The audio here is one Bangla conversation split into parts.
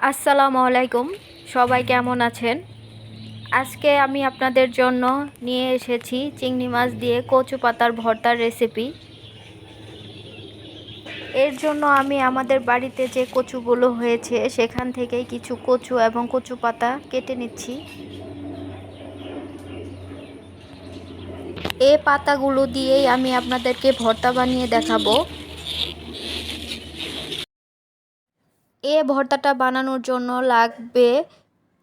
আসসালামু আলাইকুম। সবাই কেমন আছেন? আজকে আমি আপনাদের জন্য নিয়ে এসেছি চিংড়ি মাছ দিয়ে কচু পাতার ভর্তার রেসিপি। এর জন্য আমি আমাদের বাড়িতে যে কচুগুলো হয়েছে সেখান থেকেই কিছু কচু এবং কচু পাতা কেটে নিচ্ছি। এই পাতাগুলো দিয়েই আমি আপনাদেরকে ভর্তা বানিয়ে দেখাবো। এই ভর্তাটা বানানোর জন্য লাগবে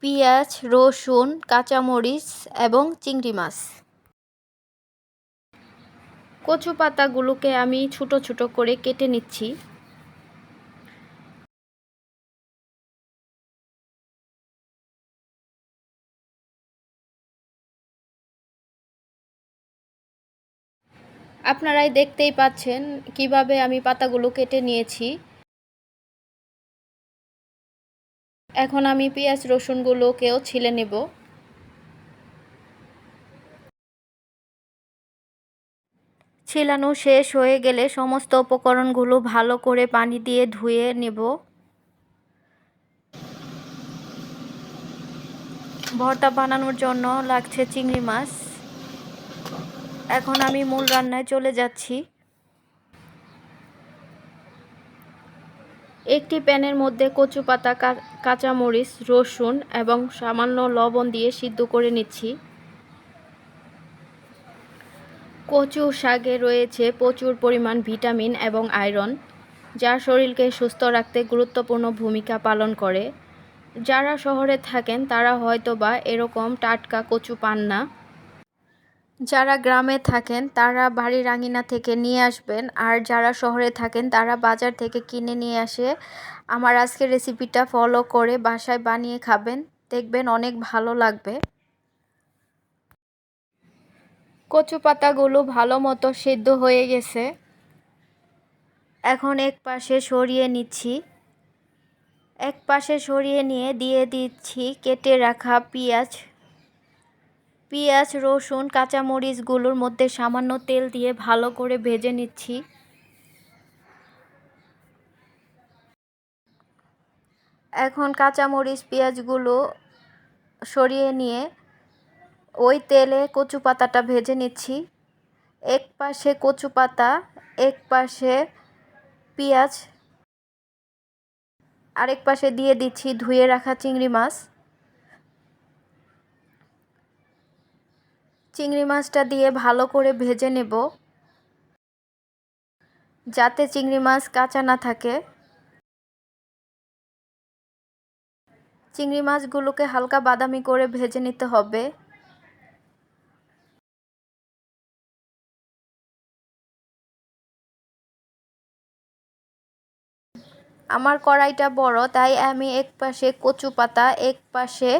পেঁয়াজ, রসুন, কাঁচামরিচ এবং চিংড়ি মাছ। কচু পাতাগুলোকে আমি ছোট ছোট করে কেটে নিচ্ছি। আপনারাই দেখতেই পাচ্ছেন কিভাবে আমি পাতাগুলো কেটে নিয়েছি। এখন আমি পেঁয়াজ রসুনগুলোকেও ছিলে নেব। ছিলানো শেষ হয়ে গেলে সমস্ত উপকরণগুলো ভালো করে পানি দিয়ে ধুয়ে নেব। ভর্তা বানানোর জন্য লাগছে চিংড়ি মাছ। এখন আমি মূল রান্নায় চলে যাচ্ছি। একটি প্যানের মধ্যে কচু পাতা, কাঁচামরিচ, রসুন এবং সামান্য লবণ দিয়ে সিদ্ধ করে নিচ্ছি। কচু শাকে রয়েছে প্রচুর পরিমাণ ভিটামিন এবং আয়রন, যা শরীরকে সুস্থ রাখতে গুরুত্বপূর্ণ ভূমিকা পালন করে। যারা শহরে থাকেন তারা হয়তোবা এরকম টাটকা কচু পান না। যারা গ্রামে থাকেন তারা বাড়ির আঙিনা থেকে নিয়ে আসবেন, আর যারা শহরে থাকেন তারা বাজার থেকে কিনে নিয়ে আসে আমার আজকের রেসিপিটা ফলো করে বাসায় বানিয়ে খাবেন, দেখবেন অনেক ভালো লাগবে। কচু পাতাগুলো ভালো মতো সিদ্ধ হয়ে গেছে। এখন এক পাশে সরিয়ে নিচ্ছি। এক পাশে সরিয়ে নিয়ে দিয়ে দিচ্ছি কেটে রাখা পেঁয়াজ, রসুন, কাঁচামরিচগুলোর মধ্যে সামান্য তেল দিয়ে ভালো করে ভেজে নিচ্ছি। এখন কাঁচামরিচ, পেঁয়াজগুলো সরিয়ে নিয়ে ওই তেলে কচু পাতাটা ভেজে নিচ্ছি। এক পাশে কচু পাতা, এক পাশে পেঁয়াজ, আরেক পাশে দিয়ে দিচ্ছি ধুয়ে রাখা চিংড়ি মাছ। চিংড়ি মাছটা দিয়ে ভালো করে ভেজে নেব, যাতে চিংড়ি মাছ কাঁচা না থাকে। চিংড়ি মাছগুলোকে হালকা বাদামি করে ভেজে নিতে হবে। আমার কড়াইটা বড়, তাই আমি এক পাশে কচু পাতা, এক পাশে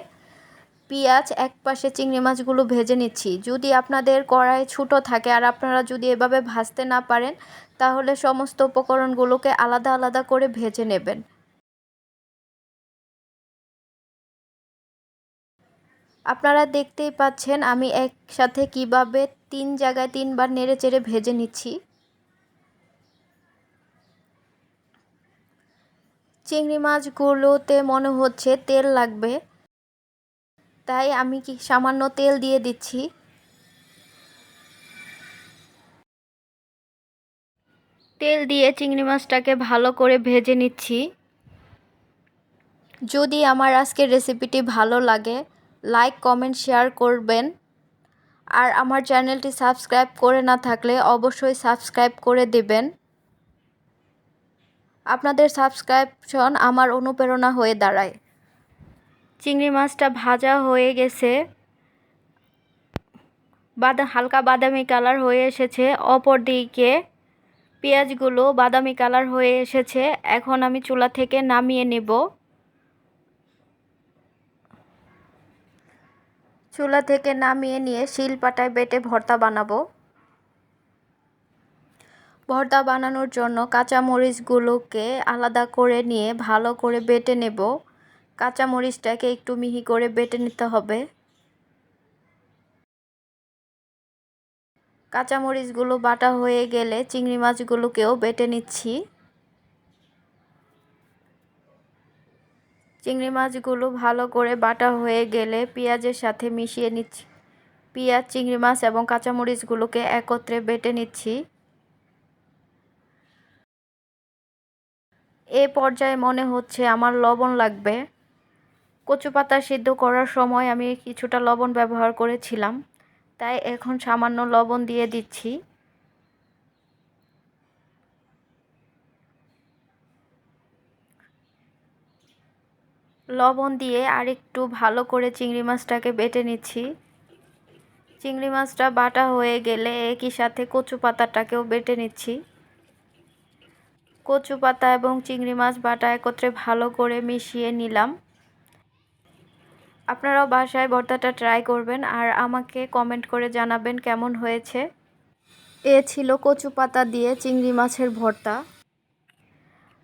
পেঁয়াজ, এক পাশে চিংড়ি মাছগুলো ভেজে নিচ্ছি। যদি আপনাদের কড়াই ছোটো থাকে আর আপনারা যদি এভাবে ভাজতে না পারেন, তাহলে সমস্ত উপকরণগুলোকে আলাদা আলাদা করে ভেজে নেবেন। আপনারা দেখতেই পাচ্ছেন আমি একসাথে কিভাবে 3 জায়গায় 3বার নেড়েচেড়ে ভেজে নিচ্ছি। চিংড়ি মাছগুলোতে মনে হচ্ছে তেল লাগবে, তাই আমি সামান্য তেল দিয়ে দিচ্ছি। তেল দিয়ে চিংড়ি মাছটাকে ভালো করে ভেজে নিচ্ছি। যদি আমার আজকের রেসিপিটি ভালো লাগে, লাইক, কমেন্ট, শেয়ার করবেন। আর আমার চ্যানেলটি সাবস্ক্রাইব করে না থাকলে অবশ্যই সাবস্ক্রাইব করে দেবেন। আপনাদের সাবস্ক্রিপশন আমার অনুপ্রেরণা হয়ে দাঁড়ায়। চিংড়ি মাছটা ভাজা হয়ে গেছে, হালকা বাদামি কালার হয়ে এসেছে। অপর দিকে পেঁয়াজগুলো বাদামি কালার হয়ে এসেছে। এখন আমি চুলা থেকে নামিয়ে নেব। চুলা থেকে নামিয়ে নিয়ে শিলপাটায় বেটে ভর্তা বানাবো। ভর্তা বানানোর জন্য কাঁচামরিচগুলোকে আলাদা করে নিয়ে ভালো করে বেটে নেব। কাঁচামরিচটাকে একটু মিহি করে বেটে নিতে হবে। কাঁচামরিচগুলো বাটা হয়ে গেলে চিংড়ি মাছগুলোকেও বেটে নিচ্ছি। চিংড়ি মাছগুলো ভালো করে বাটা হয়ে গেলে পেঁয়াজের সাথে মিশিয়ে নিচ্ছি। পেঁয়াজ, চিংড়ি মাছ এবং কাঁচামরিচগুলোকে একত্রে বেটে নিচ্ছি। এ পর্যায়ে মনে হচ্ছে আমার লবণ লাগবে। কচু পাতা সিদ্ধ করার সময় আমি কিছুটা লবণ ব্যবহার করেছিলাম, তাই এখন সামান্য লবণ দিয়ে দিচ্ছি। লবণ দিয়ে আরেকটু ভালো করে চিংড়ি মাছটাকে বেটে নিচ্ছি। চিংড়ি মাছটা বাটা হয়ে গেলে একই সাথে কচু পাতাটাকেও বেটে নিচ্ছি। কচু পাতা এবং চিংড়ি মাছ বাটা একত্রে ভালো করে মিশিয়ে নিলাম। আপনারাও বাসায় ভর্তাটা ট্রাই করবেন আর আমাকে কমেন্ট করে জানাবেন কেমন হয়েছে। এ ছিল কচু পাতা দিয়ে চিংড়ি মাছের ভর্তা।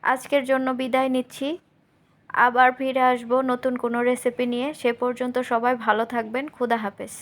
আজকের জন্য বিদায় নিচ্ছি। আবার ফিরে আসবো নতুন কোনো রেসিপি নিয়ে। সে পর্যন্ত সবাই ভালো থাকবেন। খোদা হাফেজ।